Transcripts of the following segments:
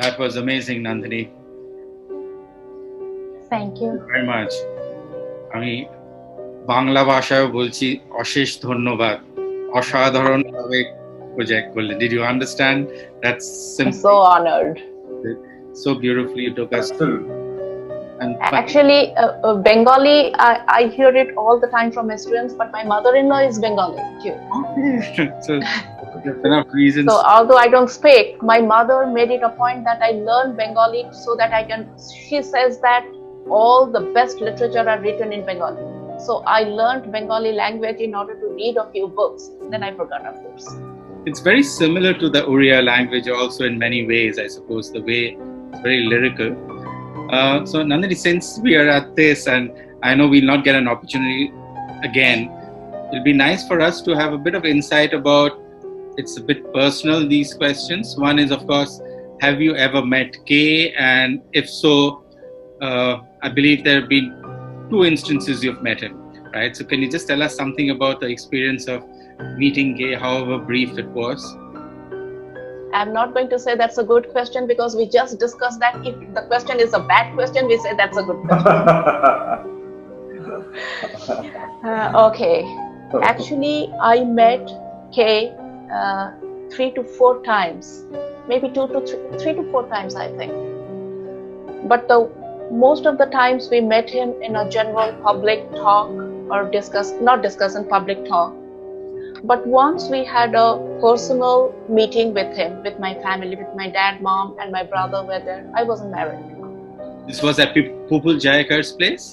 That was amazing, Nandini. Thank you. Very much. আমি বাংলা ভাষায় বলছি অশেষ ধন্যবাদ অসাধারণ ভাবে প্রজেক্ট করলে Did you understand? That's I'm so honored. So beautifully you took us through. And actually Bengali I hear it all the time from my students, but my mother-in-law is Bengali too. So enough reasons. So although I don't speak, my mother made it a point that I learn Bengali so that I can. She says that all the best literature are written in Bengali. So I learned Bengali language in order to read a few books. Then I forgot, of course. It's very similar to the Oriya language also in many ways, I suppose. The way it's very lyrical. So Nandini, since we are at this, and I know we'll not get an opportunity again, it'll be nice for us to have a bit of insight about. It's a bit personal, these questions. One is, of course, have you ever met Kay? And if so, I believe there have been 2 instances you've met him, right? So can you just tell us something about the experience of meeting Kay, however brief it was? I'm not going to say that's a good question, because we just discussed that if the question is a bad question, we say that's a good question. Okay. Actually, I met Kay 3 to 4 times, maybe 3 to 4 times, I think. But most of the times we met him in a general public talk or not discuss in public talk. But once we had a personal meeting with him, with my family, with my dad, mom, and my brother were there. I wasn't married. This was at Pupul Jayakar's place?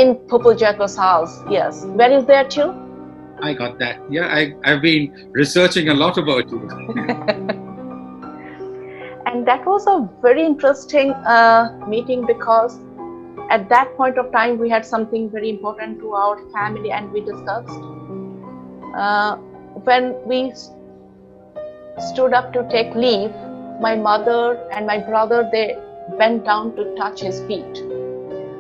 In Pupul Jayakar's house, yes. Where is there too? I got that. Yeah, I've been researching a lot about you. And that was a very interesting meeting, because at that point of time we had something very important to our family, and we discussed. When we stood up to take leave, my mother and my brother, they bent down to touch his feet.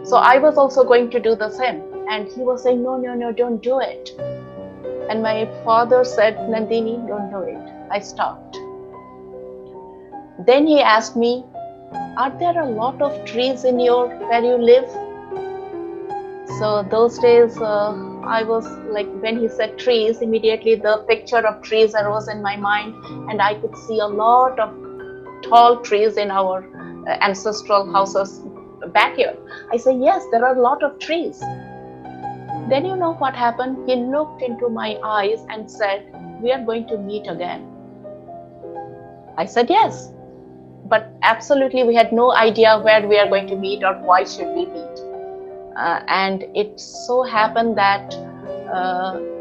So I was also going to do the same, and he was saying, no, don't do it. And my father said, Nandini, don't do it. I stopped. Then he asked me, are there a lot of trees in where you live? So those days, I was like, when he said trees, immediately the picture of trees arose in my mind, and I could see a lot of tall trees in our ancestral houses backyard. I said, yes, there are a lot of trees. Then you know what happened? He looked into my eyes and said, we are going to meet again. I said, yes. But absolutely, we had no idea where we are going to meet or why should we meet. And it so happened that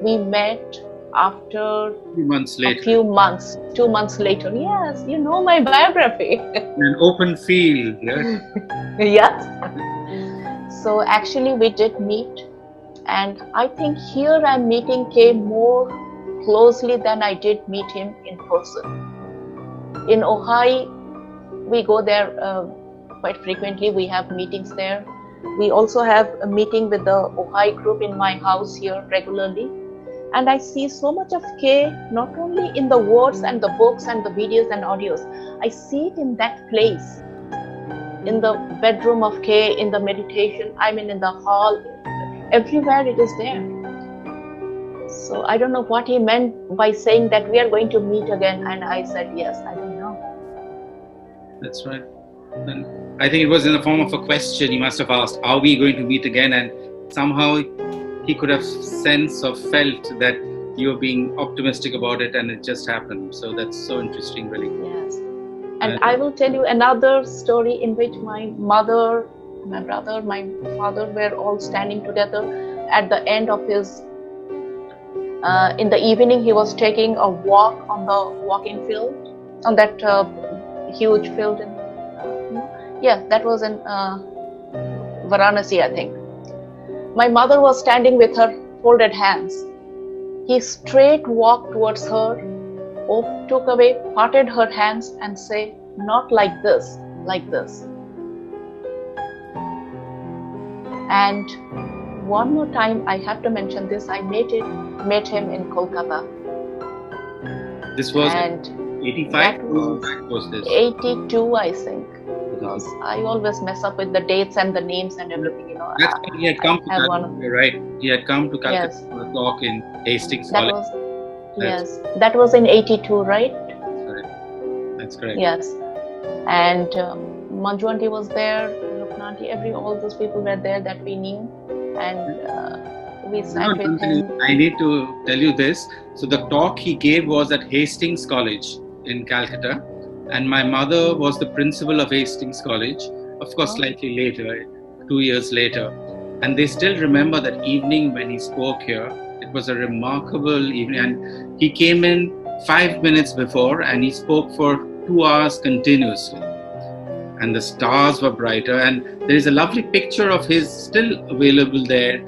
we met after a few months later. 2 months later. Yes, you know my biography. An open field, yes. Yes. So actually we did meet, and I think here I'm meeting Kay more closely than I did meet him in person. In Ojai, we go there quite frequently. We have meetings there. We also have a meeting with the Ojai group in my house here regularly. And I see so much of Kay, not only in the words and the books and the videos and audios. I see it in that place, in the bedroom of Kay, in the meditation, in the hall, everywhere it is there. So I don't know what he meant by saying that we are going to meet again. And I said, yes, I don't know. That's right. And I think it was in the form of a question. He must have asked, are we going to meet again? And somehow he could have sensed or felt that you were being optimistic about it, and it just happened. So that's so interesting, really. Yes. And I will tell you another story in which my mother, my brother, my father were all standing together at the end of his, in the evening he was taking a walk on the walking field, on that huge field. That was in Varanasi, I think. My mother was standing with her folded hands. He straight walked towards her, took away, parted her hands and said, not like this, like this. And one more time, I have to mention this, I met him in Kolkata. This was 85? That was this? 82, I think. Because I always mess up with the dates and the names and everything, you know. That's when he had come to Calcutta, you're right? He had come to Calcutta Yes. for a talk in Hastings That College. was, that was in 82, right? That's correct. Yes. And Manju auntie was there, Rukna auntie, all those people were there that we knew. And we sat with him. I need to tell you this. So the talk he gave was at Hastings College in Calcutta. And my mother was the principal of Hastings College, of course, slightly later, 2 years later. And they still remember that evening when he spoke here. It was a remarkable evening. And he came in 5 minutes before and he spoke for 2 hours continuously. And the stars were brighter. And there is a lovely picture of his still available there,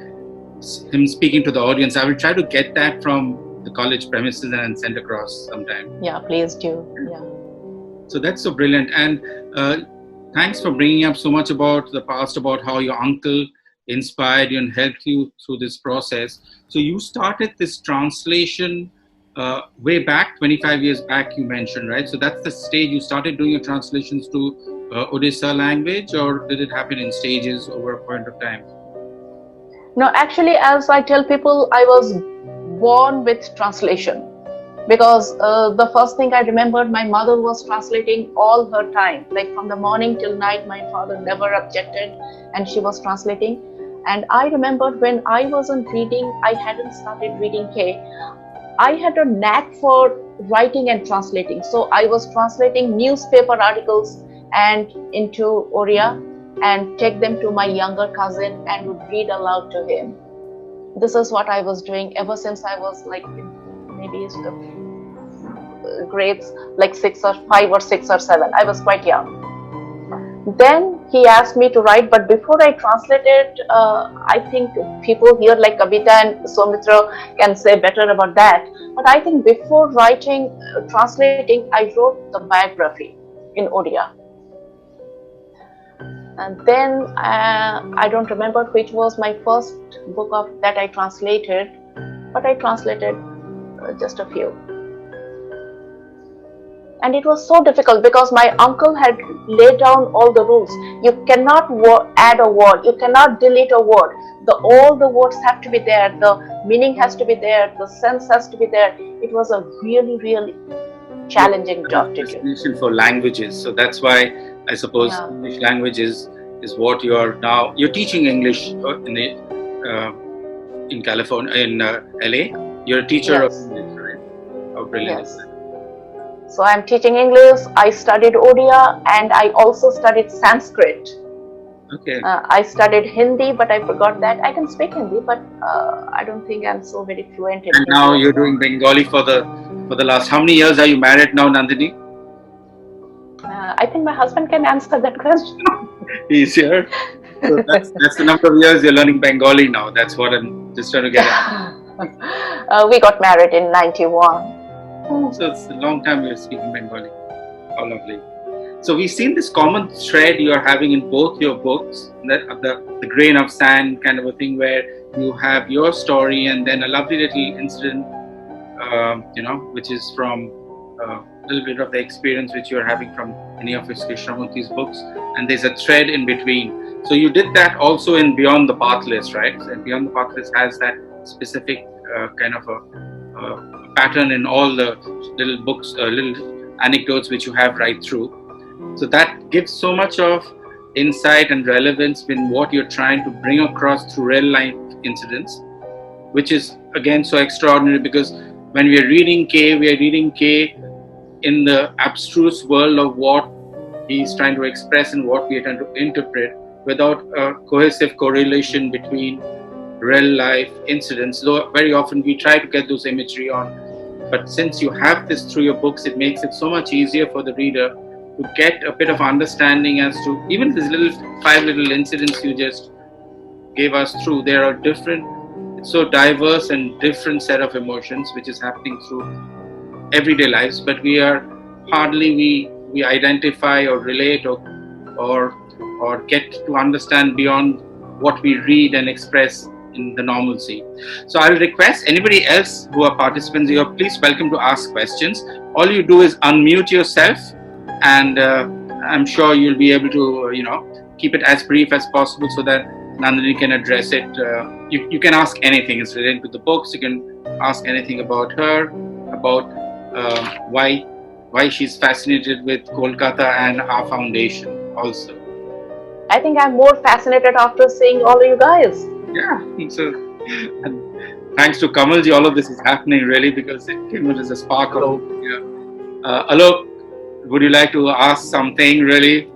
him speaking to the audience. I will try to get that from the college premises and send across sometime. Yeah, please do. Yeah. So that's so brilliant. And thanks for bringing up so much about the past, about how your uncle inspired you and helped you through this process. So you started this translation way back, 25 years back, you mentioned, right? So that's the stage you started doing your translations to Odisha language, or did it happen in stages over a point of time? No, actually, as I tell people, I was born with translation. Because the first thing I remembered, my mother was translating all her time, like from the morning till night. My father never objected, and she was translating. And I remembered when I wasn't reading, I hadn't started reading K. I had a knack for writing and translating. So I was translating newspaper articles and into Oriya and take them to my younger cousin and would read aloud to him. This is what I was doing ever since I was like maybe grades like 5 or 6 or 7. I was quite young. Then he asked me to write, but before I translated, I think people here like Kavita and Soumitra can say better about that. But I think before writing, translating, I wrote the biography in Odia. And then I don't remember which was my first book of that I translated, but I translated just a few. And it was so difficult because my uncle had laid down all the rules. You cannot add a word, you cannot delete a word. All the words have to be there, the meaning has to be there, the sense has to be there. It was a really, really challenging job to do. For languages, so that's why I suppose English language is what you are now. You're teaching English in California, in LA. You're a teacher of English, right? How brilliant is that? So I'm teaching English. I studied Odia and I also studied Sanskrit. Okay. I studied Hindi, but I forgot that. I can speak Hindi, but I don't think I'm so very fluent in Hindi. And now you're doing Bengali for the last. How many years are you married now, Nandini? I think my husband can answer that question. He's here. So that's the number of years you're learning Bengali now. That's what I'm just trying to get at. We got married in 91. So it's a long time you're speaking Bengali. How lovely. So we've seen this common thread you're having in both your books, the grain of sand kind of a thing, where you have your story and then a lovely little incident, which is from a little bit of the experience which you're having from any of his Krishnamurti's books, and there's a thread in between. So you did that also in Beyond the Pathless, right? And Beyond the Pathless has that specific kind of a pattern in all the little books, little anecdotes which you have right through. So that gives so much of insight and relevance in what you're trying to bring across through real life incidents, which is again so extraordinary, because when we are reading K in the abstruse world of what he's trying to express and what we are trying to interpret, without a cohesive correlation between real life incidents. Though very often we try to get those imagery on, but since you have this through your books, it makes it so much easier for the reader to get a bit of understanding as to even these 5 little incidents you just gave us through. There are different, it's so diverse and different set of emotions which is happening through everyday lives, but we identify or relate or get to understand beyond what we read and express in the normalcy. So I'll request anybody else who are participants here, please welcome to ask questions. All you do is unmute yourself, and I'm sure you'll be able to, keep it as brief as possible so that Nandini can address it. You can ask anything. It's related to the books. You can ask anything about her, about why she's fascinated with Kolkata and our foundation also. I think I'm more fascinated after seeing all of you guys. Yeah, so thanks to Kamalji, all of this is happening really because it came as a spark of. Alok, would you like to ask something really?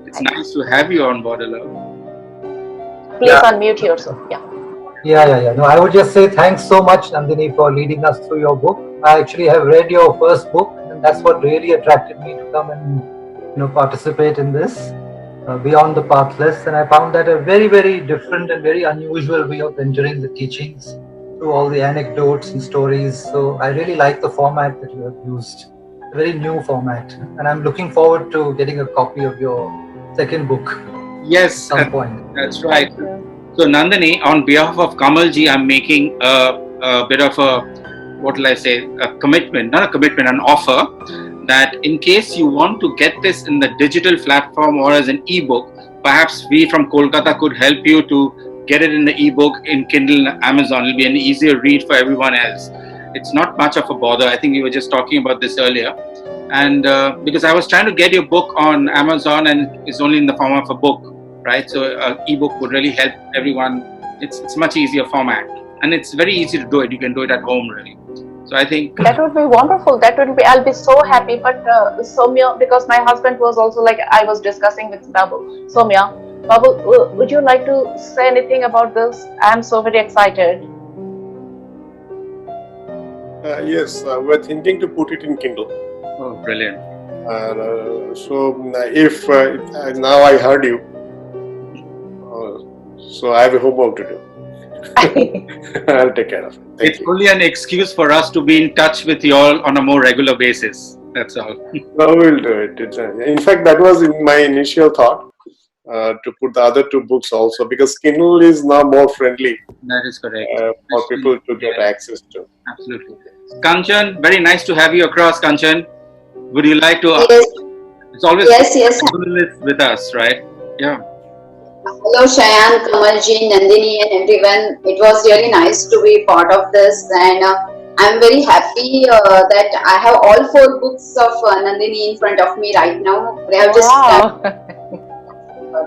It's nice to have you on board, Alok. Please unmute yourself. Yeah. No, I would just say thanks so much, Nandini, for leading us through your book. I actually have read your first book, and that's what really attracted me to come and participate in this Beyond the Pathless. And I found that a very, very different and very unusual way of entering the teachings through all the anecdotes and stories. So I really like the format that you have used, a very new format, and I'm looking forward to getting a copy of your second book. Yes, at some point. That's right. So Nandini, on behalf of Kamalji, I'm making a bit of a commitment, not a commitment, an offer that in case you want to get this in the digital platform or as an ebook, perhaps we from Kolkata could help you to get it in the ebook in Kindle and Amazon. It'll be an easier read for everyone else. It's not much of a bother. I think we were just talking about this earlier. And because I was trying to get your book on Amazon and it's only in the form of a book, right? So an ebook would really help everyone. It's much easier format and it's very easy to do it. You can do it at home really. So I think that would be wonderful. I'll be so happy. But Soumya, because my husband was also like I was discussing with Babu. Soumya, Babu, would you like to say anything about this? I'm so very excited. Yes, we're thinking to put it in Kindle. Oh, brilliant. So if now I heard you, so I have a homework to do. I'll take care of it. It's only an excuse for us to be in touch with you all on a more regular basis. That's all. No, we'll do it. In fact, that was in my initial thought to put the other two books also because Kindle is now more friendly. That is correct. For people to get access to. Absolutely. Kanchan, very nice to have you across, Kanchan. Would you like to? Yes. It's always yes. With us, right? Yeah. Hello, Shayan, Kamalji, Nandini, and everyone. It was really nice to be part of this, and I'm very happy that I have all 4 books of Nandini in front of me right now. They have just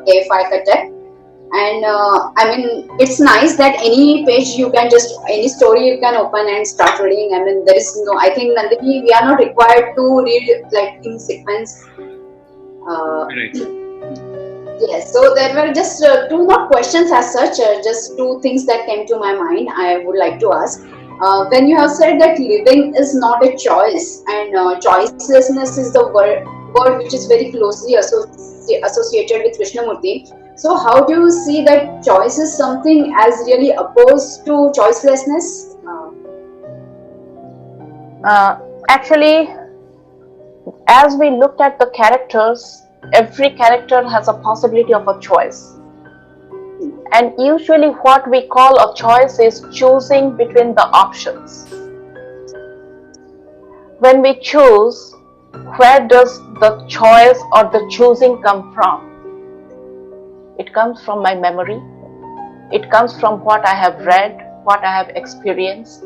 KFI Kolkata. And I mean, it's nice that any page any story you can open and start reading. I mean, there is no, I think Nandini, we are not required to read like in sequence. Yes, so there were just 2 not questions as such, just 2 things that came to my mind I would like to ask. When you have said that living is not a choice and choicelessness is the word which is very closely associated with Krishnamurti. So how do you see that choice is something as really opposed to choicelessness? Actually, as we looked at the characters, every character has a possibility of a choice. And usually what we call a choice is choosing between the options. When we choose, where does the choice or the choosing come from? It comes from my memory. It comes from what I have read, what I have experienced.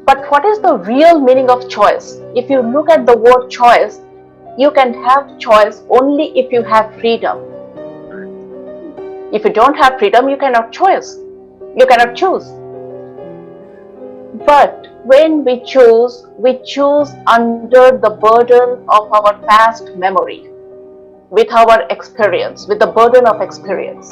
But what is the real meaning of choice? If you look at the word choice, you can have choice only if you have freedom. If you don't have freedom, you cannot choose. But when we choose under the burden of our past memory, with our experience, with the burden of experience.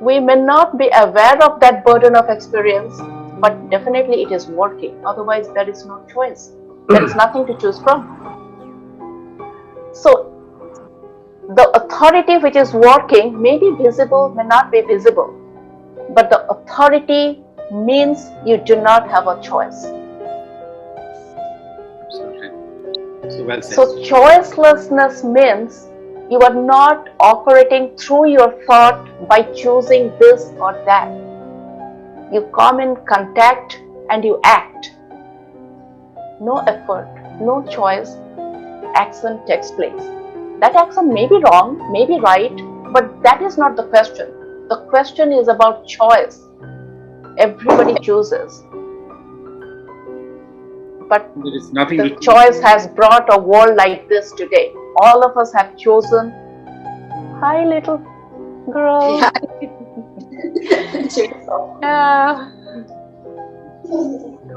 We may not be aware of that burden of experience, but definitely it is working. Otherwise, there is no choice. There is nothing to choose from. So, the authority which is working may be visible, may not be visible, but the authority means you do not have a choice. Absolutely. So well said. So choicelessness means You are not operating through your thought by choosing this or that. You come in contact and you act. No effort, no choice, action takes place. That action may be wrong, may be right, but that is not the question. The question is about choice. Everybody chooses. But There is nothing the to choice has brought a world like this today. All of us have chosen. Hi, little girl.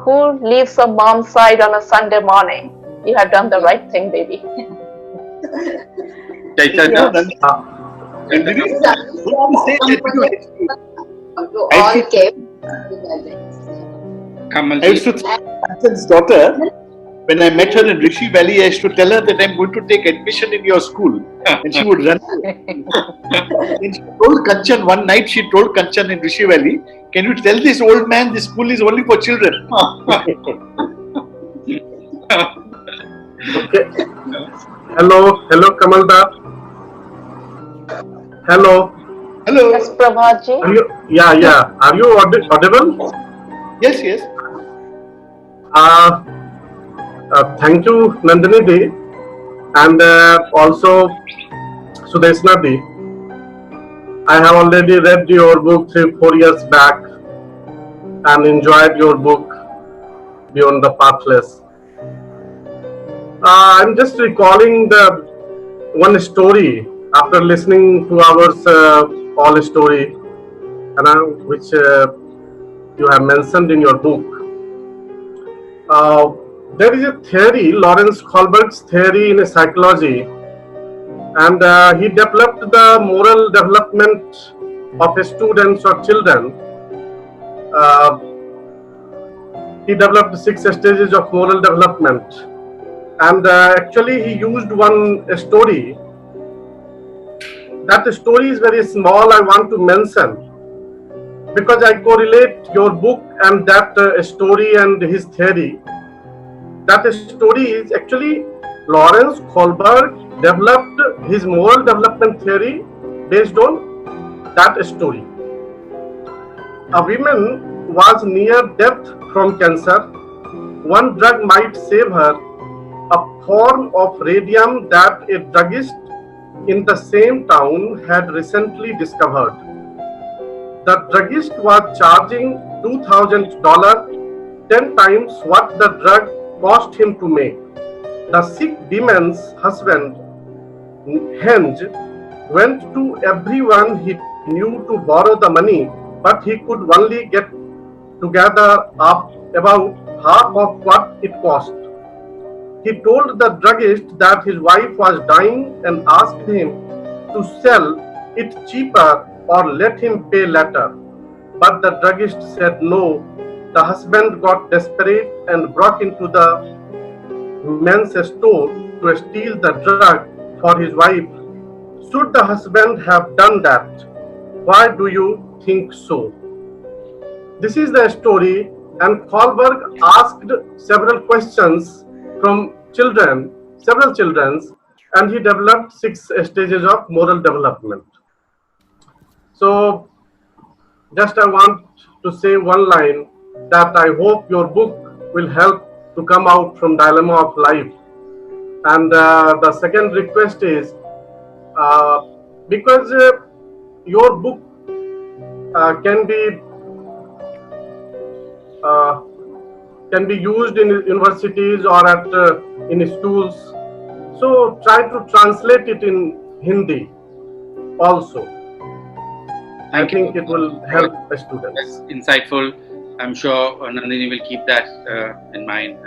Who leaves a mom's side on a Sunday morning? You have done the right thing, baby. Chaitanya. Nandini, what to say that to all KFI. Kamal I used to tell Kanchan's daughter, when I met her in Rishi Valley, I used to tell her that I'm going to take admission in your school. And she would run. And she told Kanchan, one night she told Kanchan in Rishi Valley, can you tell this old man this school is only for children? Okay. Hello, Kamalda. Hello. Yes, Prabhatji. Are you? Are you audible? Yes. Thank you, Nandini Di, and also Sudeshna Di. I have already read your book 3-4 years back and enjoyed your book Beyond the Pathless. I'm just recalling the one story after listening to our all story, and which you have mentioned in your book. There is a theory, Lawrence Hallberg's theory in psychology, and he developed the moral development of students or children. He developed 6 stages of moral development, and actually he used one story. That story is very small, I want to mention, because I correlate your book and that story and his theory. That story is actually Lawrence Hallberg developed his moral development theory based on that story. A woman was near death from cancer. One drug might save her, a form of radium that a druggist in the same town had recently discovered. The druggist was charging $2,000, 10 times what the drug cost him to make. The sick demon's husband, Henge, went to everyone he knew to borrow the money, but he could only get together up about half of what it cost. He told the druggist that his wife was dying and asked him to sell it cheaper or let him pay later. But the druggist said no. The husband got desperate and broke into the men's store to steal the drug for his wife. Should the husband have done that? Why do you think so? This is the story, and Hallberg asked several questions from several children, and he developed 6 stages of moral development. So, just I want to say one line that I hope your book will help to come out from dilemma of life. And the second request is because your book can be used in universities or at in schools. So try to translate it in Hindi also. I think it will help the students. That's insightful. I'm sure Nandini will keep that in mind.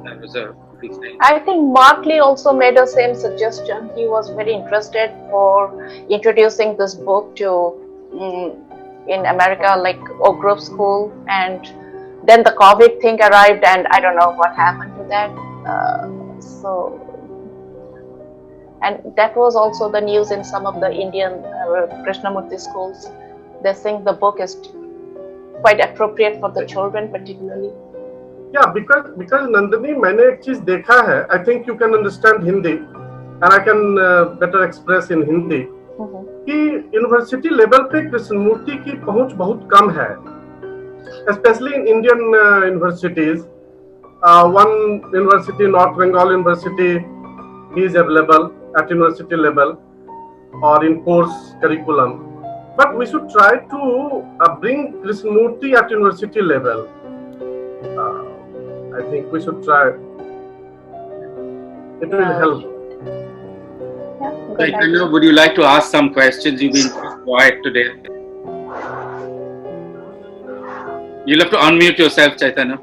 That was a big thing. I think Mark Lee also made the same suggestion. He was very interested for introducing this book to in America, like Oak Grove School, and then the COVID thing arrived, and I don't know what happened to that. And that was also the news in some of the Indian Krishnamurti schools. They think the book is quite appropriate for the children, particularly. Yeah, because Nandini, मैंने एक चीज देखा है. I think you can understand Hindi. and I can better express in Hindi कि university level पे कृष्णमूर्ति की पहुंच बहुत कम है, especially in Indian universities. One university, North Bengal University, is available at university level or in course curriculum. But we should try to bring Krishnamurti at university level. I think we should try. It will help. Chaitanya, would you like to ask some questions? You've been quiet today. You'll have to unmute yourself, Chaitanya.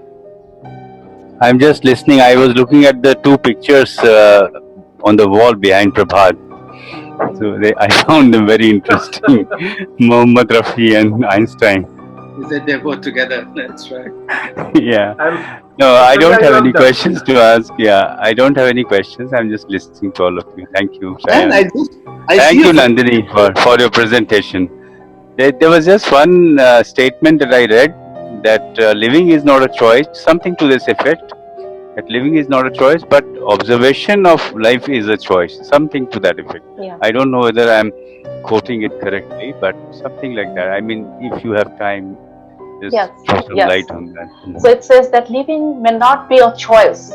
I'm just listening. I was looking at the two pictures on the wall behind Prabhat. So I found them very interesting. Muhammad Rafi and Einstein. You said they're both together. That's right. Yeah. No, I don't have any questions to ask. Yeah, I don't have any questions. I'm just listening to all of you. Thank you, Sayan. Thank you, Nandini, for your presentation. There was just one statement that I read, that living is not a choice, something to this effect, that living is not a choice, but observation of life is a choice, something to that effect. Yeah. I don't know whether I'm quoting it correctly, but something like that. I mean, if you have time, just throw some light on that. So it says that living may not be a choice,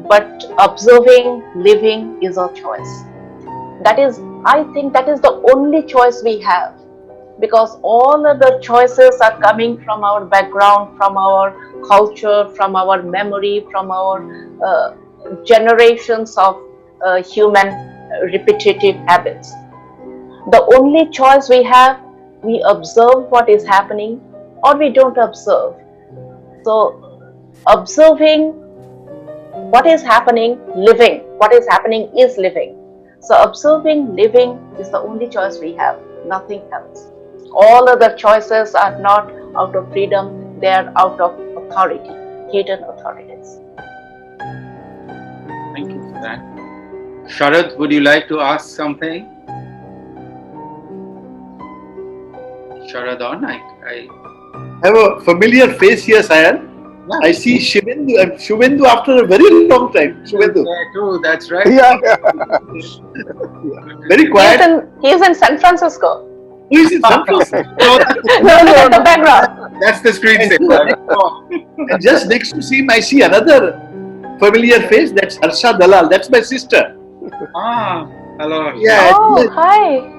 but observing living is a choice. That is, I think that is the only choice we have, because all other choices are coming from our background, from our culture, from our memory, from our generations of human repetitive habits. The only choice we have, we observe what is happening or we don't observe. So observing what is happening, living, what is happening is living. So observing living is the only choice we have, nothing else. All other choices are not out of freedom, they are out of authority, hidden authorities. Thank you for that. Sharad, would you like to ask something? Sharad on? I have a familiar face here, Sayan. Yeah. I see Shivendu after a very long time. Shivendu. Yeah, too, that's right. Yeah. Very quiet. He's in San Francisco. Who is in San Francisco? No, the background. That's the screensaver. And just next to him, I see another familiar face. That's Harsha Dalal. That's my sister. Ah, hello. Yeah. Oh, hi.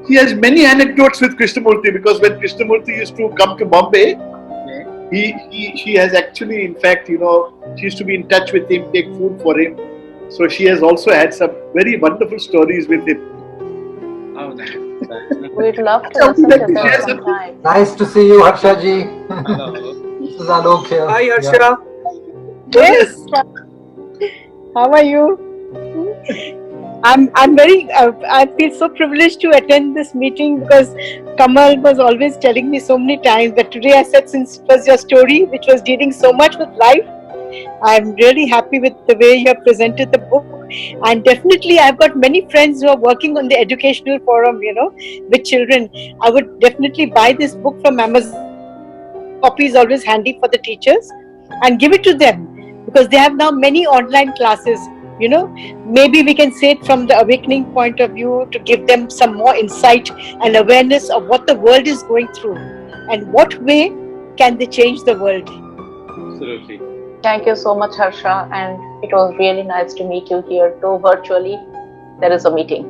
He has many anecdotes with Krishnamurti, because when Krishnamurti used to come to Bombay, she has actually, in fact, she used to be in touch with him, take food for him. So she has also had some very wonderful stories with him. Oh, nice. We'd love to listen to them sometime. Nice to see you, Harsha ji. Hello. This is Alok here. Hi, Harsha. Yes. How are you? I'm very. I feel so privileged to attend this meeting, because Kamal was always telling me so many times. But today I said, since it was your story, which was dealing so much with life, I'm really happy with the way you have presented the book. And definitely, I've got many friends who are working on the educational forum, with children. I would definitely buy this book from Amazon. Copy is always handy for the teachers, and give it to them, because they have now many online classes. Maybe we can say it from the awakening point of view, to give them some more insight and awareness of what the world is going through and what way can they change the world. Absolutely. Thank you so much, Harsha, and it was really nice to meet you here, though virtually there is a meeting.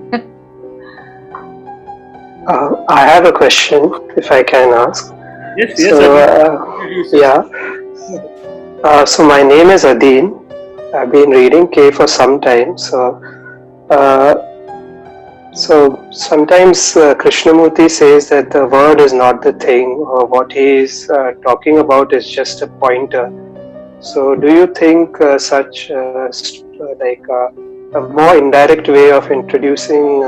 I have a question, if I can ask. Yes. So my name is Adin. I've been reading K for some time. So sometimes Krishnamurti says that the word is not the thing, or what he is talking about is just a pointer. So do you think such like a more indirect way of introducing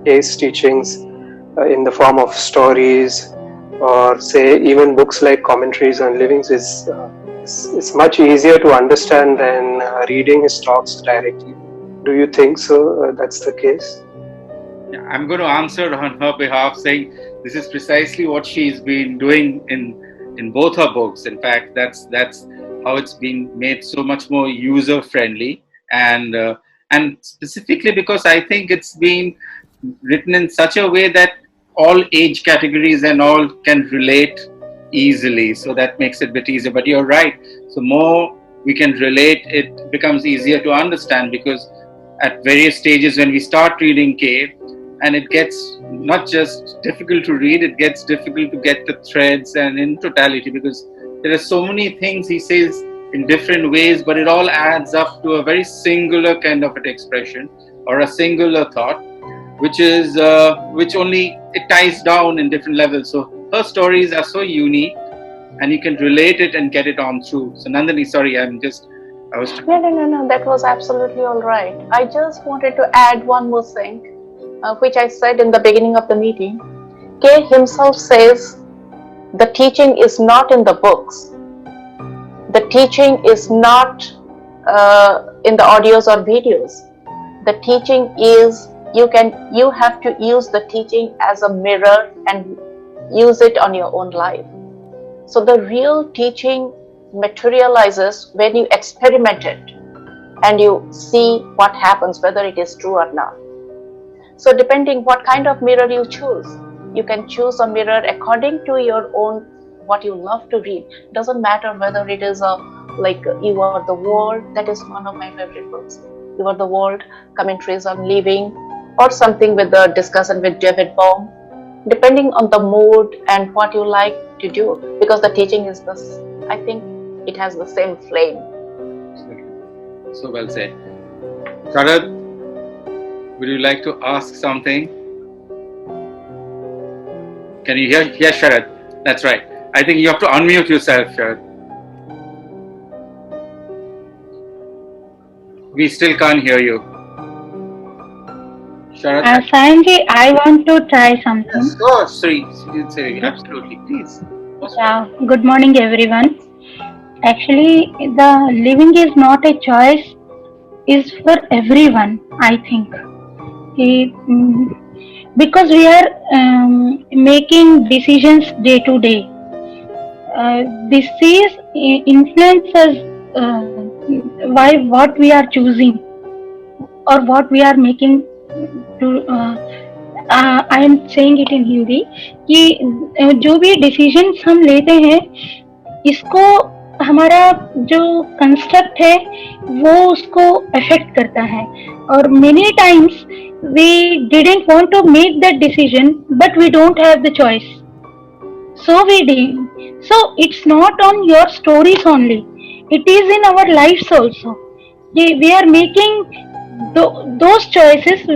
K's teachings in the form of stories, or say even books like commentaries on livings is much easier to understand than reading his talks directly? Do you think so? That's the case? Yeah, I'm going to answer on her behalf, saying this is precisely what she's been doing in both her books. In fact, that's how it's been made so much more user friendly, and and specifically because I think it's been written in such a way that all age categories and all can relate easily, so that makes it a bit easier. But you're right, so more we can relate, it becomes easier to understand, because at various stages when we start reading K, and it gets not just difficult to read, it gets difficult to get the threads and in totality, because there are so many things he says in different ways, but it all adds up to a very singular kind of an expression or a singular thought, which is which only it ties down in different levels. So her stories are so unique, and you can relate it and get it on through. So Nandini, sorry, No, that was absolutely all right. I just wanted to add one more thing, which I said in the beginning of the meeting. K himself says the teaching is not in the books. The teaching is not in the audios or videos. The teaching is you have to use the teaching as a mirror and use it on your own life. So the real teaching materializes when you experiment it and you see what happens, whether it is true or not. So depending what kind of mirror you choose, you can choose a mirror according to your own, what you love to read. Doesn't matter whether it is like You Are the World, that is one of my favorite books. You Are the World, commentaries on living, or something with the discussion with David Bohm, depending on the mood and what you like to do, because the teaching is this, I think it has the same flame. So well said. Sharad, would you like to ask something? Can you hear? Yes, Sharad. That's right. I think you have to unmute yourself, Sharad. We still can't hear you. Sharad? Sayanji, I want to try something. Yes, of course. Sorry, absolutely, please. Yeah, good morning, everyone. Actually, the living is not a choice, is for everyone, I think. Because we are making decisions day to day. This is influences what we are choosing or what we are making to. I am saying it in Hindi कि जो भी decisions हम लेते हैं, इसको हमारा जो construct है वो उसको अफेक्ट करता है, और many times we didn't want to make that decision but we don't have the choice, so we did. So it's not on your stories only, it is in our lives also. We are making those choices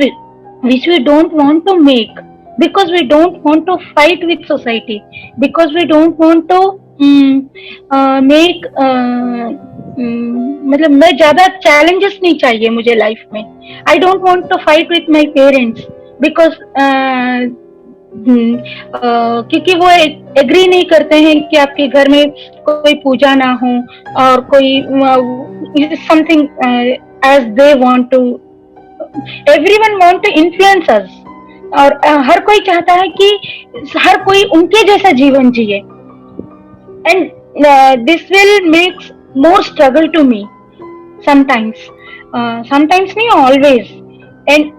which we don't want to make, because we don't want to fight with society, because we don't want to make मतलब मैं ज़्यादा challenges नहीं चाहिए मुझे life में. I don't want to fight with my parents because क्योंकि वो agree नहीं करते हैं कि आपके घर में कोई पूजा ना हो और कोई something as they want to. Everyone want to influence us, और हर कोई चाहता है कि हर कोई उनके जैसा जीवन जिए, and this will make more struggle to me sometimes. Sometimes नहीं, always. And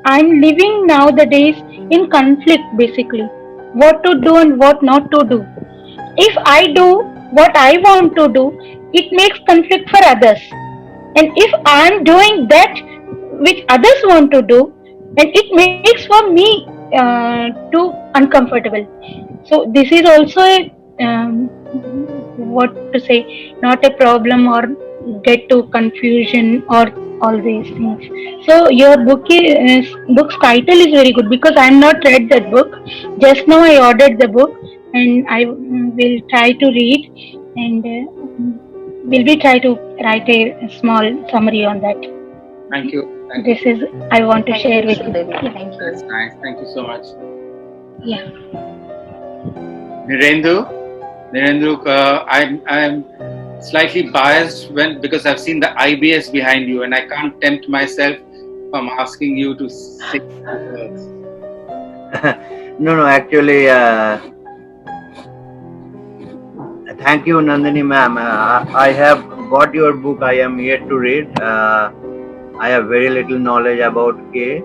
I'm living nowadays in conflict basically, what to do and what not to do. If I do what I want to do, it makes conflict for others, and if I'm doing that which others want to do, and it makes for me too uncomfortable. So this is also a what to say, not a problem or get to confusion or all these things. So your book's title is very good, because I am not read that book. Just now I ordered the book and I will try to read, and will be try to write a small summary on that. Thank you. This is I want to share with you. Thank you. That's nice. Thank you so much. Yeah. Nirendru, I'm slightly biased because I've seen the IBS behind you, and I can't tempt myself from asking you to sing words. No, actually, thank you, Nandini ma'am. I have got your book. I am yet to read. I have very little knowledge about K.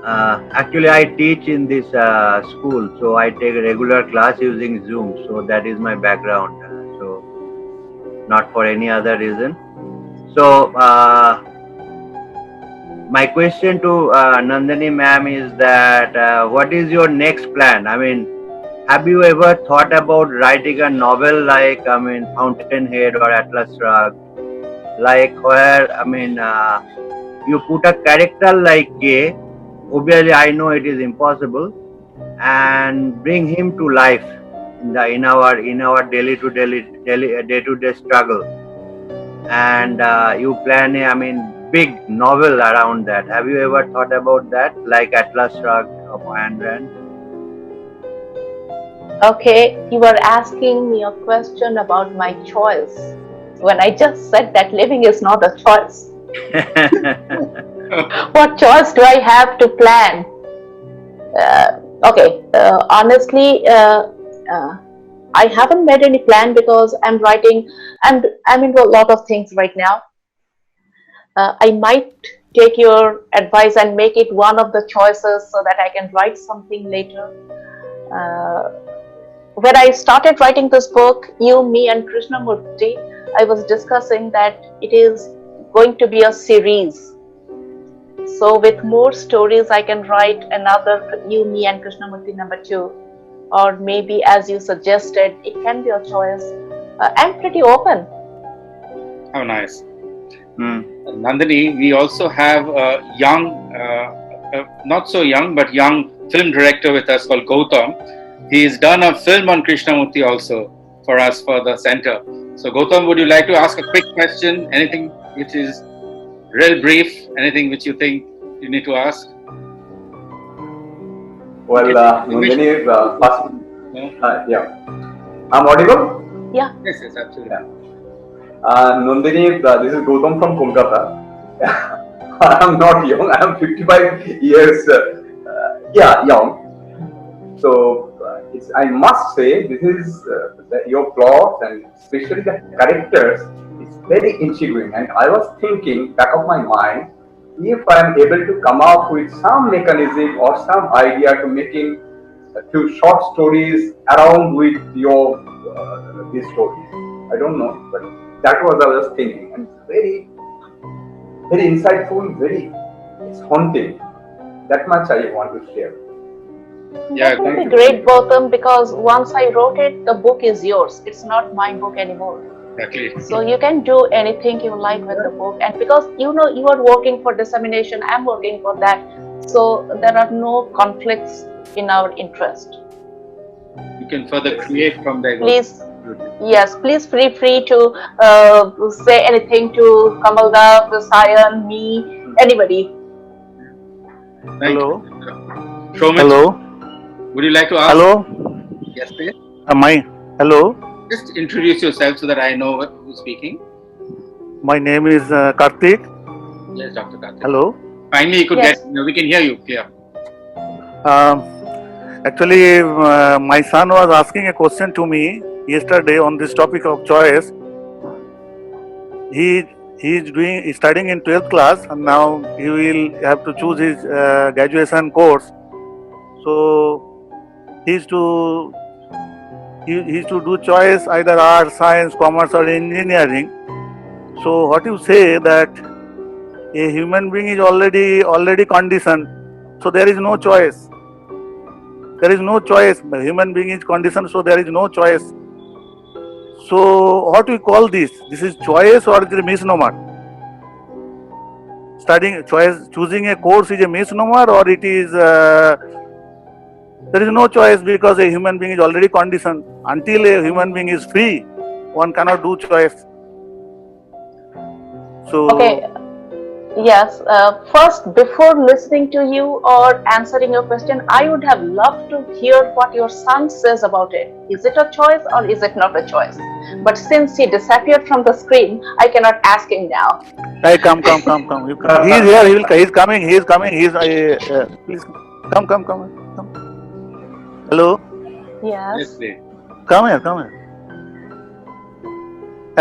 Actually, I teach in this school, so I take a regular class using Zoom. So that is my background. So not for any other reason. So my question to Nandini ma'am is that what is your next plan? I mean, have you ever thought about writing a novel like, I mean, Fountainhead or Atlas Shrugged? Like where, I mean, you put a character like K, obviously I know it is impossible, and bring him to life in our day to day struggle, and you plan a, I mean, big novel around that. Have you ever thought about that, like Atlas Shrugged of Ayn Rand? Okay, you were asking me a question about my choice when I just said that living is not a choice. What choice do I have to plan? Honestly, I haven't made any plan because I'm writing and I'm into a lot of things right now. I might take your advice and make it one of the choices so that I can write something later. When I started writing this book, you, me and Krishnamurti, I was discussing that it is going to be a series. So with more stories, I can write another You, Me and Krishnamurti #2. Or maybe, as you suggested, it can be a choice. I'm pretty open. How nice. Nandini, we also have a young, not so young, but young film director with us called Gautam. He's done a film on Krishnamurti also for us for the center. So Gautam, would you like to ask a quick question? Anything which is real brief? Anything which you think you need to ask? Well, Nandini, first, yeah. I'm audible? Yeah. Yes, absolutely. Yeah. Nandini, this is Gautam from Kolkata. I'm not young. I'm 55 years, young. So I must say, this is your plot and especially the characters is very intriguing. And I was thinking back of my mind, if I am able to come up with some mechanism or some idea to making a few short stories around with your these stories. I don't know, but that was I was thinking, and it's very, very insightful, it's haunting. That much I want to share. Yeah, that would be great, Gautam, because once I wrote it, the book is yours. It's not my book anymore. Exactly. So you can do anything you like with the book. And because you are working for dissemination, I'm working for that. So there are no conflicts in our interest. You can further create from there. Please, please feel free to say anything to Kamalda, Sayan, me, anybody. Hello. Hello. Would you like to ask? Hello. Yes, please. Hello. Just introduce yourself so that I know who's speaking. My name is Karthik. Yes, Dr. Karthik. Hello. Finally, you could we can hear you clear. Actually, my son was asking a question to me yesterday on this topic of choice. He is studying in 12th class, and now he will have to choose his graduation course. So he's to do choice either arts, science, commerce, or engineering. So what you say that a human being is already conditioned, so there is no choice. There is no choice. The human being is conditioned, so there is no choice. So what we call this? This is choice or is it a misnomer? Choosing a course is a misnomer, or it is there is no choice because a human being is already conditioned. Until a human being is free, one cannot do choice. So okay. Yes. First, before listening to you or answering your question, I would have loved to hear what your son says about it. Is it a choice or is it not a choice? But since he disappeared from the screen, I cannot ask him now. Hey, come. He's here. He's coming. Please come. Hello. Yes. Come here.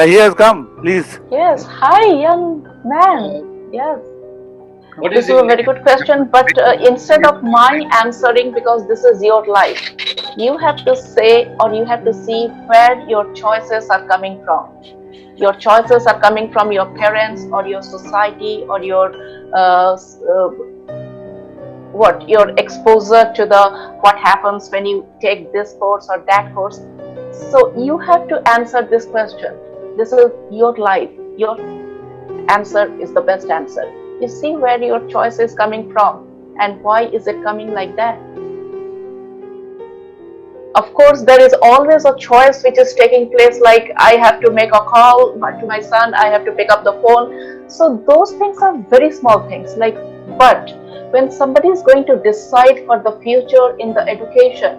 He has come, please. Yes. Hi, young man. Yes. What This is a very good question, but instead of my answering, because this is your life, you have to say or you have to see where your choices are coming from. Your choices are coming from your parents or your society or your your exposure to what happens when you take this course or that course. So you have to answer this question. This is your life. Your answer is the best answer. You see where your choice is coming from and why is it coming like that. Of course, there is always a choice which is taking place, like I have to make a call to my son, I have to pick up the phone. So those things are very small things. But when somebody is going to decide for the future in the education,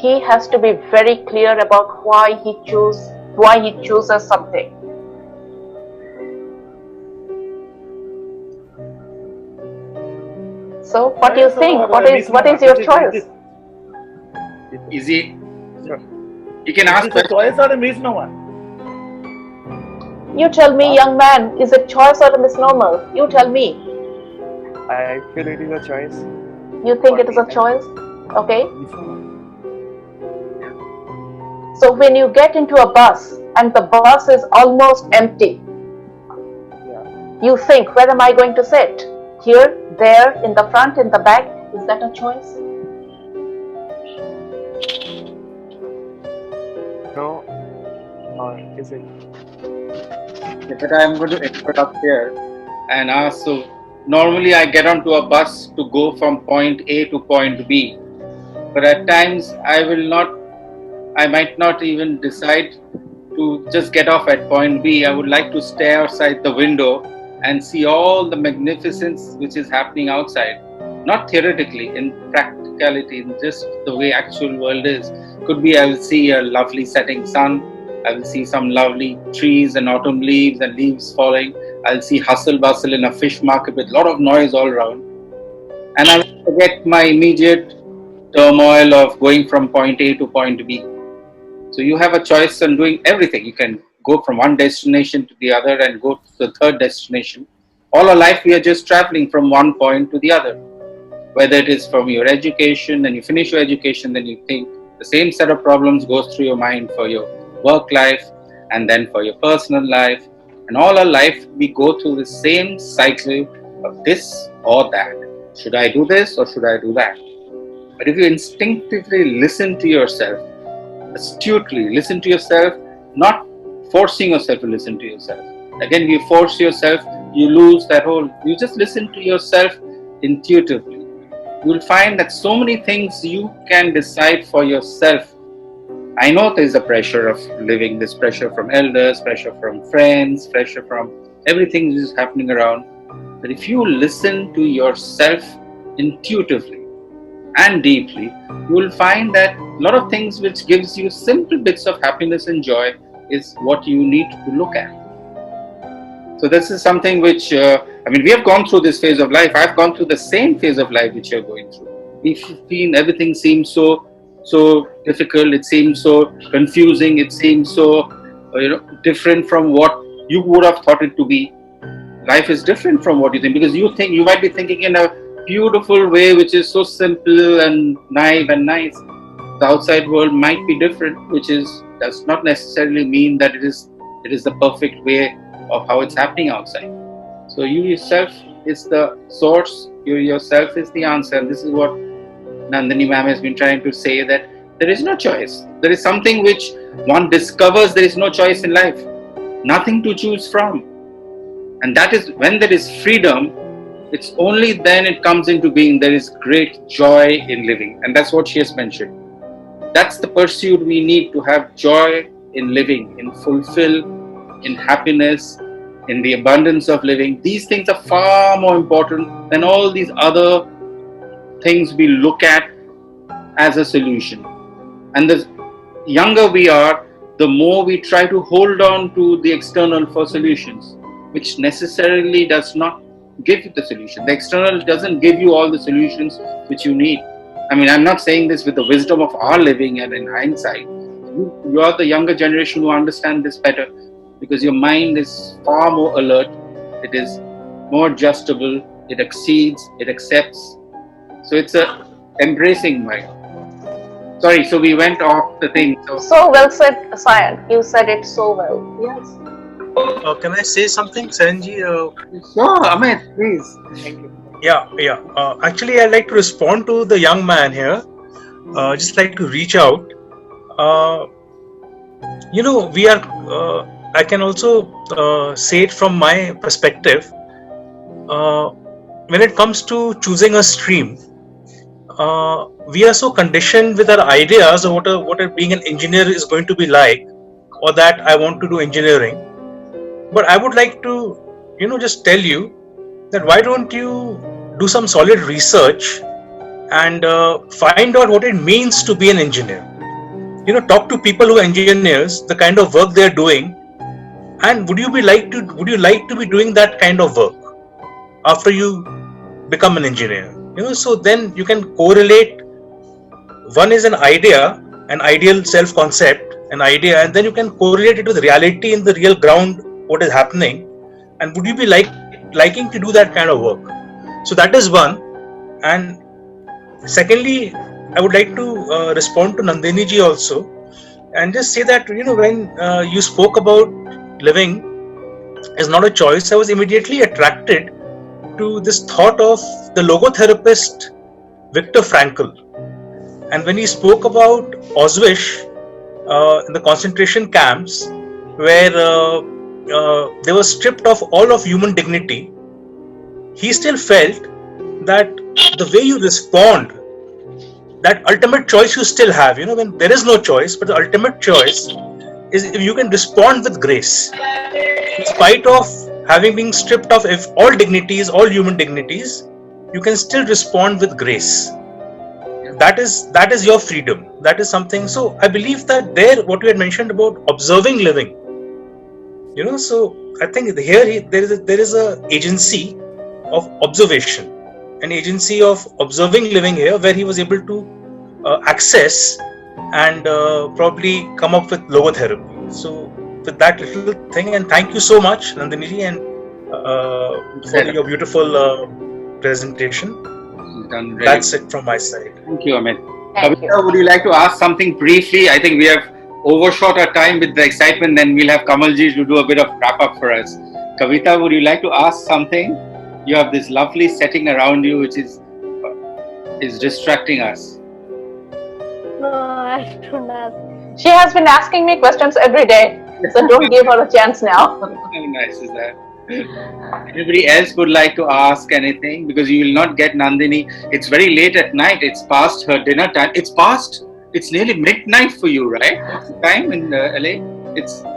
he has to be very clear about why he chooses something. So what do you think? What is your choice? Easy. You can ask. Is it a choice or a misnomer? You tell me, young man, is it choice or a misnomer? You tell me. I feel it is a choice. You think it is a choice? Okay. So when you get into a bus and the bus is almost empty, you think, where am I going to sit? Here, there, in the front, in the back? Is that a choice? No. Or is it? But I'm going to interrupt here and ask. So normally I get onto a bus to go from point A to point B, but at times I might not even decide to just get off at point B. I would like to stare outside the window and see all the magnificence which is happening outside, not theoretically, in practicality, in just the way actual world is. Could be I will see a lovely setting sun, I will see some lovely trees and autumn leaves and leaves falling. I'll see hustle bustle in a fish market with a lot of noise all around. And I will forget my immediate turmoil of going from point A to point B. So you have a choice on doing everything. You can go from one destination to the other and go to the third destination. All our life we are just traveling from one point to the other. Whether it is from your education and you finish your education, then you think the same set of problems goes through your mind for your work life and then for your personal life. And all our life we go through the same cycle of this or that. Should I do this or should I do that? But if you instinctively listen to yourself, astutely listen to yourself, not forcing yourself to listen to yourself. Again, you force yourself, you lose that whole. You just listen to yourself intuitively. You will find that so many things you can decide for yourself. I know there is a pressure of living, this pressure from elders, pressure from friends, pressure from everything that is happening around. But if you listen to yourself intuitively and deeply, you will find that a lot of things which gives you simple bits of happiness and joy is what you need to look at. So this is something which, we have gone through this phase of life. I've gone through the same phase of life which you're going through. We've seen everything seems so difficult. It seems so confusing. It seems so, different from what you would have thought it to be. Life is different from what you think, because you might be thinking in a beautiful way which is so simple and naive and nice. The outside world might be different, does not necessarily mean that it is the perfect way of how it's happening outside. So you yourself is the source, you yourself is the answer. And this is what Nandini ma'am has been trying to say, that there is no choice. There is something which one discovers there is no choice in life. Nothing to choose from. And that is when there is freedom, it's only then it comes into being. There is great joy in living. And that's what she has mentioned. That's the pursuit we need, to have joy in living, in fulfill, in happiness, in the abundance of living. These things are far more important than all these other things we look at as a solution. And the younger we are, the more we try to hold on to the external for solutions, which necessarily does not give you the solution. The external doesn't give you all the solutions which you need. I'm not saying this with the wisdom of our living and in hindsight. you are the younger generation who understand this better, because your mind is far more alert. It is more adjustable. It exceeds. It accepts. So it's a embracing mind. Sorry, so we went off the thing. So well said, Sayan. You said it so well. Yes. Can I say something, Sayanji? Sure, Amit, please. Thank you. Yeah. Actually, I'd like to respond to the young man here. Just like to reach out. We are. I can also say it from my perspective. When it comes to choosing a stream, we are so conditioned with our ideas of what being an engineer is going to be like, or that I want to do engineering. But I would like to, just tell you that why don't you do some solid research and find out what it means to be an engineer. Talk to people who are engineers, the kind of work they are doing, and would you like to be doing that kind of work after you become an engineer? So then you can correlate. One is an idea, an ideal self-concept, an idea, and then you can correlate it with reality in the real ground, what is happening, and would you be liking to do that kind of work? So that is one. And secondly, I would like to respond to Nandini ji also, and just say that when you spoke about living is not a choice, I was immediately attracted to this thought of the logotherapist Viktor Frankl. And when he spoke about Auschwitz in the concentration camps, where they were stripped of all of human dignity, he still felt that the way you respond, that ultimate choice you still have, when there is no choice, but the ultimate choice is if you can respond with grace. In spite of having been stripped of all dignities, all human dignities, you can still respond with grace. That is your freedom. That is something. So I believe that what you had mentioned about observing living, so I think here there is a agency of observation, an agency of observing living here, where he was able to access and probably come up with logotherapy. So with that little thing, and thank you so much, Nandini ji, and for your beautiful presentation. That's it from my side. Thank you, Amit. Kavita, would you like to ask something briefly? I think we have overshot our time with the excitement. Then we'll have Kamalji to do a bit of wrap up for us. Kavita, would you like to ask something? You have this lovely setting around you, which is distracting us. No, I don't have. She has been asking me questions every day, so don't give her a chance now. How nice is that? Anybody else would like to ask anything? Because you will not get Nandini. It's very late at night. It's past her dinner time. It's nearly midnight for you, right? What's the time in LA?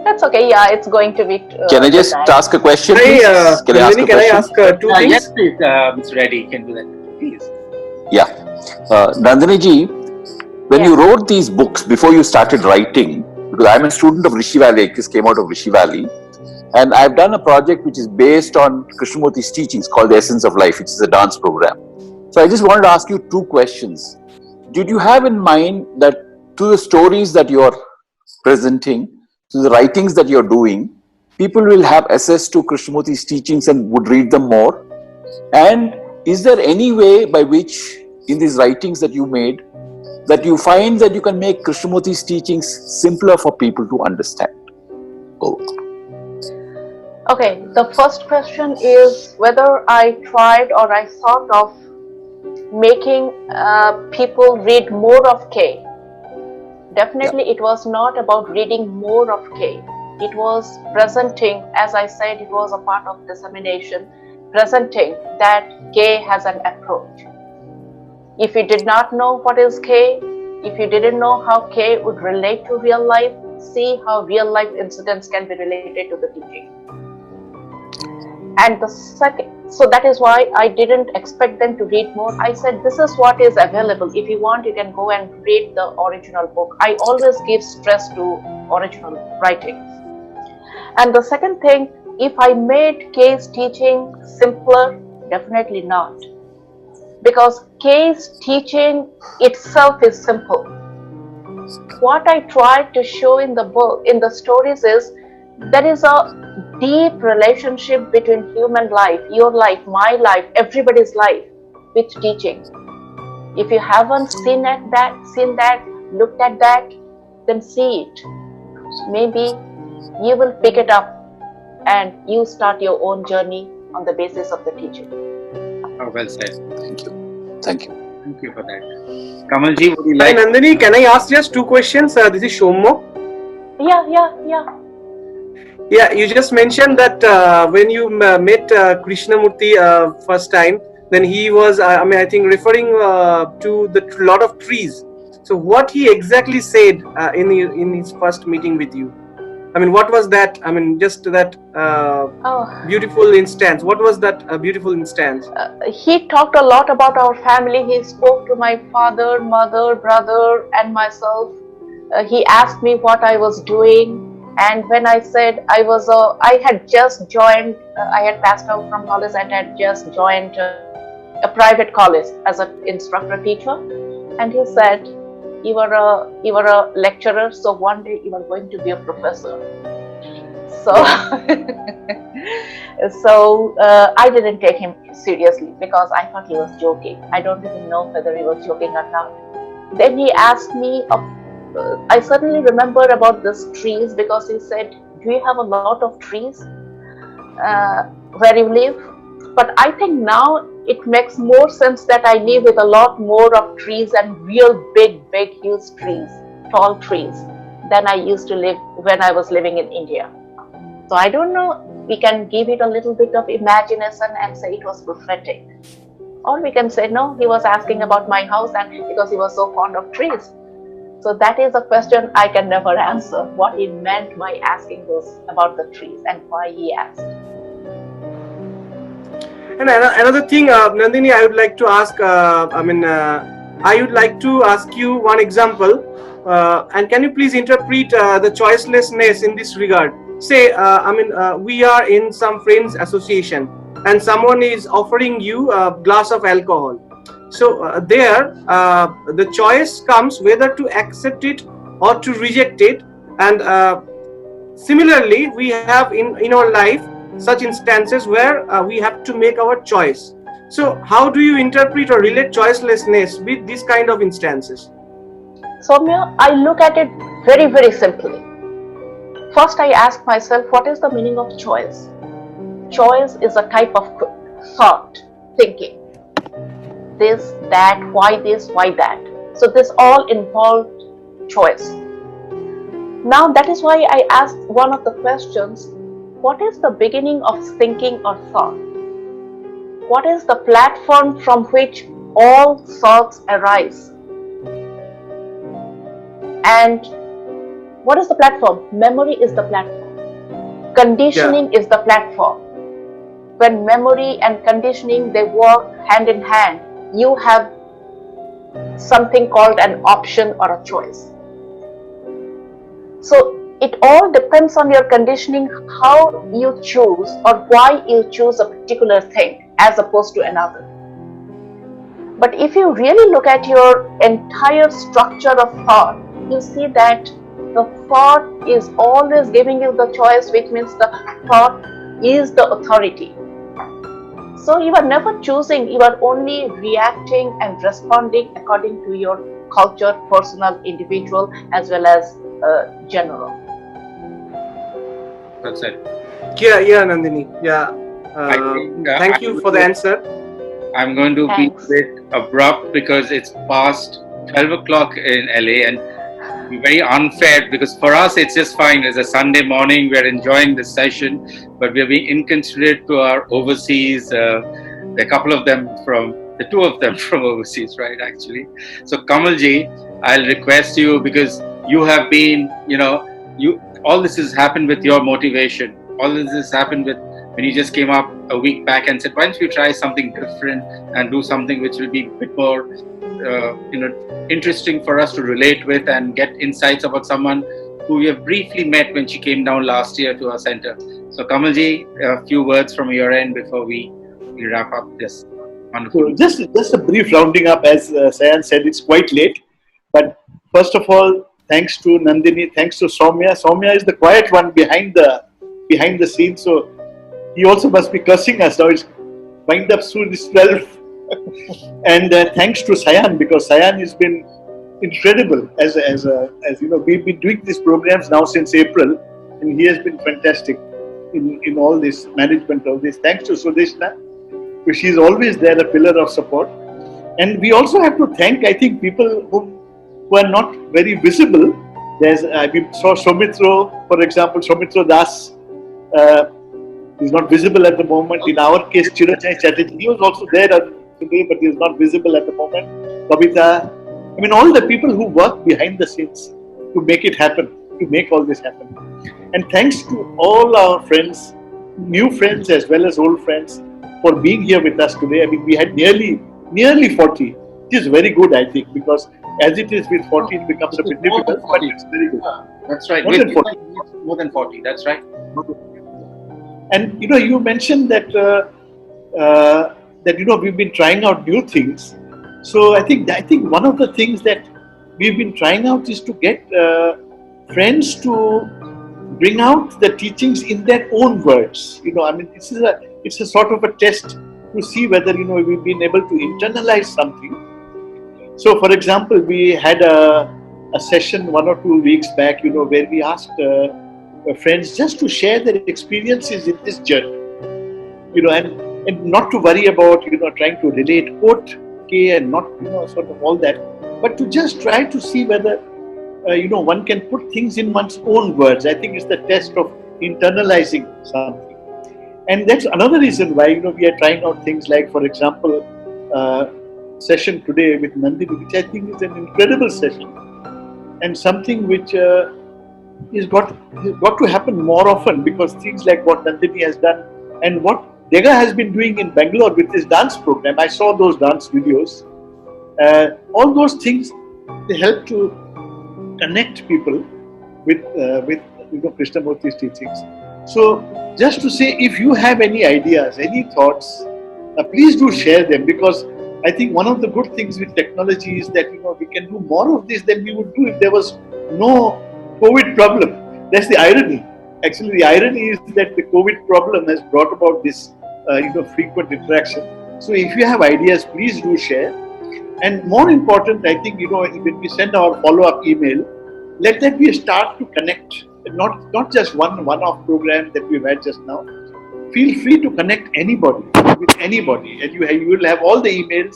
That's okay. Yeah, it's going to be. Can I just ask a question, please? Can I ask two things? Yes, please. Mr. Reddy, you can do that, please. Yeah. Nandini ji, when you wrote these books, before you started writing, because I'm a student of Rishi Valley, this came out of Rishi Valley, and I've done a project which is based on Krishnamurti's teachings called The Essence of Life, which is a dance program. So I just wanted to ask you two questions. Did you have in mind that to the stories that you're presenting, to the writings that you're doing, people will have access to Krishnamurti's teachings and would read them more? And is there any way by which in these writings that you made that you find that you can make Krishnamurti's teachings simpler for people to understand? Okay, the first question is whether I tried or I thought of making people read more of K. Definitely, it was not about reading more of K. It was presenting, as I said, it was a part of dissemination, presenting that K has an approach. If you did not know what is K, if you didn't know how K would relate to real life, see how real life incidents can be related to the teaching. And the second, so that is why I didn't expect them to read more. I said, this is what is available. If you want, you can go and read the original book. I always give stress to original writings. And the second thing, if I made K's teaching simpler, definitely not. Because K's teaching itself is simple. what I tried to show in the book, in the stories, is there is a deep relationship between human life, your life, my life, everybody's life, with teaching. If you haven't seen that, looked at that, then see it. Maybe you will pick it up and you start your own journey on the basis of the teaching. Oh, well said. Thank you. Thank you. Thank you for that. Kamalji, would you like? Hi Nandini, can I ask just two questions? This is Shomo. Yeah. Yeah, you just mentioned that when you met Krishnamurti first time, then he was, I think, referring to the lot of trees. So what he exactly said in his first meeting with you? I mean, what was that? I mean, just that beautiful instance. What was that beautiful instance? He talked a lot about our family. He spoke to my father, mother, brother, and myself. He asked me what I was doing. And when I said I had just joined, I had passed out from college and had just joined a private college as an instructor teacher. And he said, you are a lecturer, so one day you are going to be a professor. So I didn't take him seriously because I thought he was joking. I don't even know whether he was joking or not. Then he asked me, I certainly remember about these trees, because he said, do you have a lot of trees where you live? But I think now it makes more sense that I live with a lot more of trees and real big, huge trees, tall trees, than I used to live when I was living in India. So I don't know, we can give it a little bit of imagination and say it was prophetic. Or we can say, no, he was asking about my house and because he was so fond of trees. So that is a question I can never answer, what he meant by asking those about the trees and why he asked. And another thing, Nandini, I would like to ask, I would like to ask you one example, and can you please interpret the choicelessness in this regard? Say, we are in some friends association and someone is offering you a glass of alcohol. So the choice comes whether to accept it or to reject it. And similarly, we have in our life such instances where we have to make our choice. So how do you interpret or relate choicelessness with these kind of instances? Soumya, I look at it very, very simply. First, I ask myself, what is the meaning of choice? Choice is a type of thought, thinking. This, that, why that. So this all involved choice. Now that is why I asked one of the questions, what is the beginning of thinking or thought? What is the platform from which all thoughts arise? And what is the platform? Memory is the platform. Conditioning is the platform. When memory and conditioning, they work hand in hand, you have something called an option or a choice. So it all depends on your conditioning, how you choose or why you choose a particular thing as opposed to another. But if you really look at your entire structure of thought, you see that the thought is always giving you the choice, which means the thought is the authority. So you are never choosing, you are only reacting and responding according to your culture, personal, individual, as well as general. That's it. Yeah, Nandini. Yeah. Thank you for the answer. I'm going to be a bit abrupt because it's past 12 o'clock in LA and very unfair, because for us it's just fine. It's a Sunday morning, we're enjoying this session, but we're being inconsiderate to our overseas. There are a couple of them the two of them from overseas, right, actually. So Kamalji, I'll request you, because you have been, all this has happened with your motivation. All this has happened with when you just came up a week back and said, why don't you try something different and do something which will be a bit more interesting for us to relate with and get insights about someone who we have briefly met when she came down last year to our center. So Kamalji, a few words from your end before we wrap up this wonderful. So just a brief rounding up. As Sayan said, it's quite late. But first of all, thanks to Nandini, thanks to Soumya. Soumya is the quiet one behind the scenes, so he also must be cursing us now. It's wind up soon, it's 12. And thanks to Sayan, because Sayan has been incredible as you know, we've been doing these programs now since April, and he has been fantastic in all this management of this. Thanks to Sudeshna, because she's always there, a pillar of support. And we also have to thank, I think, people who are not very visible. We saw Soumitra, for example, Soumitra Das. He's not visible at the moment. In our case, Chirachai Chatterjee, he was also there today, but he's not visible at the moment. Kavita, I mean, all the people who work behind the scenes to make it happen, to make all this happen. And thanks to all our friends, new friends as well as old friends, for being here with us today. I mean, we had nearly 40. It is very good, I think, because as it is with 40, it becomes a bit difficult, but it's very good. That's right. More than 40. That's right. And you know, you mentioned that that you know, we've been trying out new things. So I think one of the things that we've been trying out is to get friends to bring out the teachings in their own words. You know, I mean, it's a sort of a test to see whether, you know, we've been able to internalize something. So, for example, we had a session 1 or 2 weeks back, you know, where we asked friends just to share their experiences in this journey, you know, and not to worry about, you know, trying to relate quote K and not, you know, sort of all that, but to just try to see whether, you know, one can put things in one's own words. I think it's the test of internalizing something. And that's another reason why, you know, we are trying out things like, for example, session today with Nandini, which I think is an incredible session, and something which is got to happen more often, because things like what Nandini has done and what Dega has been doing in Bangalore with his dance program. I saw those dance videos. All those things, they help to connect people with you know, Krishnamurti's teachings. So just to say, if you have any ideas, any thoughts, please do share them, because I think one of the good things with technology is that, you know, we can do more of this than we would do if there was no COVID problem. That's the irony. Actually, the irony is that the COVID problem has brought about this, you know, frequent interaction. So if you have ideas, please do share. And more important, I think, you know, when we send our follow-up email, let that be a start to connect. Not just one-off program that we've had just now. Feel free to connect anybody with anybody, and you will have all the emails.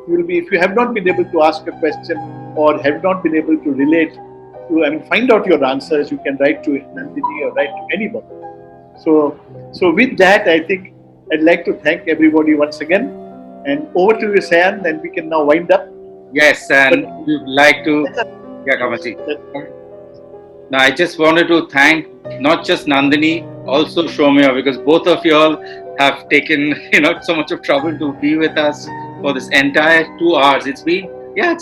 You will be, if you have not been able to ask a question or have not been able to relate to, I mean, find out your answers, you can write to Nandini or write to anybody. So with that, I think I'd like to thank everybody once again, and over to you, Sayan, and we can now wind up. Yes, and we'd like to, yeah, Kamaji. Now, I just wanted to thank not just Nandini, also Soumya, because both of you all have taken, you know, so much of trouble to be with us for this entire 2 hours. It's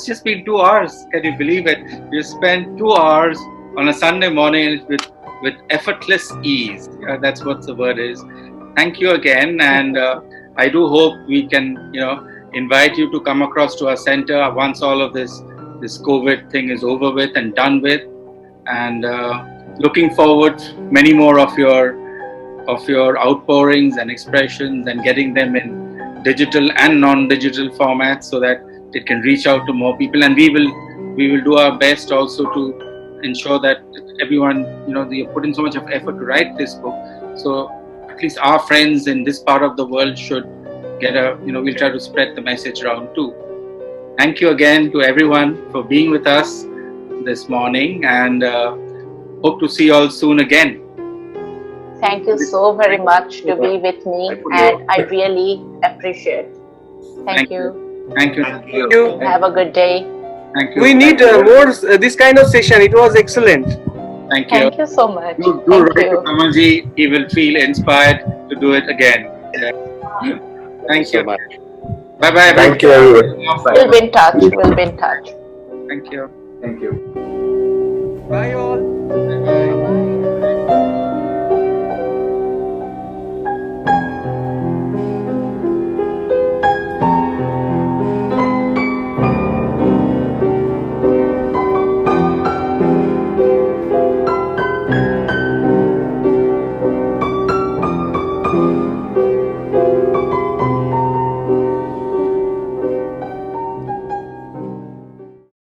just been 2 hours. Can you believe it? We spent 2 hours on a Sunday morning with effortless ease. Yeah, that's what the word is. Thank you again, and I do hope we can, you know, invite you to come across to our center once all of this COVID thing is over with and done with. And looking forward many more of your outpourings and expressions, and getting them in digital and non-digital formats so that it can reach out to more people. And we will do our best also to ensure that everyone, you know, you put in so much of effort to write this book. So at least our friends in this part of the world should get we'll try to spread the message around too. Thank you again to everyone for being with us this morning, and hope to see you all soon again. Thank you so very much to be with me, and I really appreciate. Thank you. Thank you. Thank you. Have a good day. Thank you. We need more this kind of session. It was excellent. Thank you. Thank you so much. Do write to Kamaji. He will feel inspired to do it again. Yeah. Thank you. Bye bye. Thank you, everyone. We'll be in touch. We'll be in touch. Thank you. Thank you. Bye all. Bye.